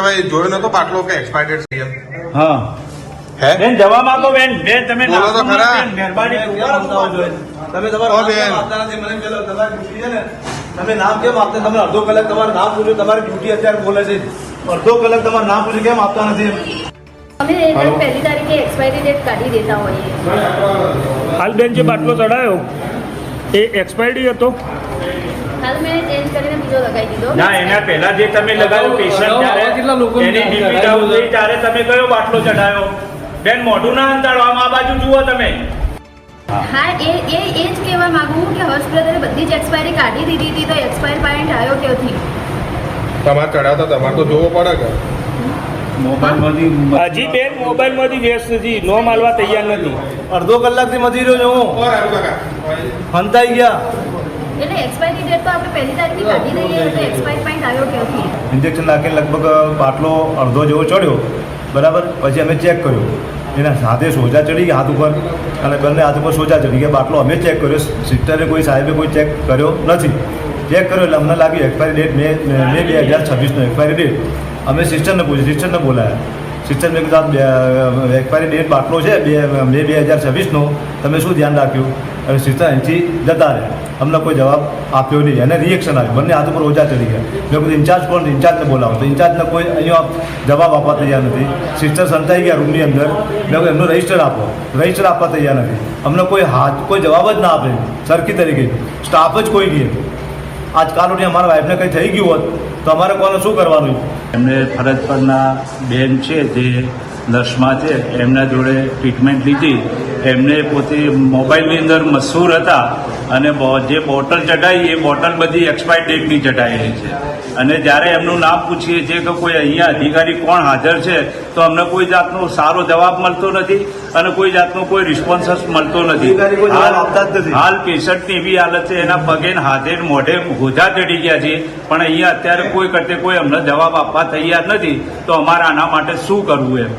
ભાઈ જોયો નતો બાટલો કે એક્સપાયર્ડ છે એમ? હા હે બેન જવાબ આપો બેન. બેન તમે બોલો તો નાખો ખરા. બેન, મહેરબાની તમે તમારું નામ આપતા નથી. મને પેલો તમારી ડ્યુટી છે ને, તમે નામ કેમ આપતા? તમે અડધો કલાક તમારું નામ પૂછ્યું, તમારી ડ્યુટી અત્યારે બોલે છે, અડધો કલાક તમારું નામ પૂછ્યું કેમ આપતા નથી? અમે પહેલી તારીખે એક્સપાયરી ડેટ કાઢી દેતા હોઈએ. હાલ બેન જે બાટલો ચડાયો એ એક્સપાયર્ડ હતો? હાલ મેં ચેન્જ કરીને બીજો લગાવી દીધો. ના, એના પહેલા જે તમે લગાવ્યો પેશન્ટ ત્યારે એની બીપી ડાઉન થઈ ત્યારે તમે કયો બાટલો ચડાયો? બેન મોઢું ના અંતાડવામાં, આ બાજુ જુઓ તમે. હા, એ જ કહેવા માંગુ છું કે હર્ષ બ્રધરે બધી જ એક્સપાયરી કાઢી દીધી હતી, તો એક્સપાયર પોઈન્ટ આવ્યો ક્યાંથી? તમારે ચડાવતા તમારે તો જોવો પડે કે હજી બેન મોબાઈલમાંથી વ્યસ્ત હતી, નો માલવા તૈયાર નથી. અડધો કલાકથી મજી રહ્યો છું હું, હંતાઈ ગયા. એટલે એક્સપાયરી ડેટ તો આપણે પહેલી તારીખે કાઢી દઈએ, તો એક્સપાયર પોઈન્ટ આવ્યો ક્યાંથી? ઇન્જેક્શન નાખીને લગભગ બાટલો અડધો જેવો ચડ્યો, બરાબર. પછી અમે ચેક કર્યો, એના સાથે સોજા ચડી ગયા હાથ ઉપર, અને બંને હાથ ઉપર સોજા ચડી ગયા. બાટલો અમે ચેક કર્યો, સિસ્ટરે કોઈ સાહેબે કોઈ ચેક કર્યો નથી. ચેક કર્યો એટલે અમને લાગ્યું એક્સપાયરી ડેટ મે 2026નો એક્સપાયરી ડેટ. અમે સિસ્ટરને પૂછ્યું, સિસ્ટરને બોલાયા. સિસ્ટરને કીધું એક્સપાયરી ડેટ બાટલો છે મે 2026નો, તમે શું ધ્યાન રાખ્યું? અને સિસ્ટર અહીંથી જતા રહ્યા, અમને કોઈ જવાબ આપ્યો નહીં. એને રિએક્શન આવ્યું, બંને હાથ ઉપર ઓછા ચડી ગયા. મેં કીધું ઇન્ચાર્જ કોણ? ઇન્ચાર્જને બોલાવો. તો ઇન્ચાર્જને કોઈ અહીંયા જવાબ આપવા તૈયાર નથી. સિસ્ટર સંતાઈ ગયા રૂમની અંદર. મેં કહ્યું એમનું રજિસ્ટર આપો. રજિસ્ટર આપવા તૈયાર નથી. અમને કોઈ જવાબ જ ના આપે સરખી તરીકે. સ્ટાફ જ કોઈ નહીં. આજકાલ અમારા વાઈફને કંઈ થઈ ગયું હોત તો અમારે કોને શું કરવાનું? એમને ફરજ પરના બેન છે જે નર્સમાં છે, એમના જોડે ટ્રીટમેન્ટ લીધી. એમને પોતે મોબાઈલની અંદર મશહૂર હતા અને જે બોટલ ચઢાવી એ બોટલ બધી એક્સપાયર ડેટની ચઢાવેલી છે. અને જ્યારે એમનું નામ પૂછીએ છીએ કે કોઈ અહીંયા અધિકારી કોણ હાજર છે, તો અમને કોઈ જાતનો સારો જવાબ મળતો નથી અને કોઈ જાતનો કોઈ રિસ્પોન્સ મળતો નથી. હાલ પેશન્ટની એવી હાલત છે, એના પગે હાથે મોઢે હોજા ચડી ગયા છે, પણ અહીંયા અત્યારે કોઈ કરતે કોઈ અમને જવાબ આપવા તૈયાર નથી. તો અમારે આના માટે શું કરવું એમ?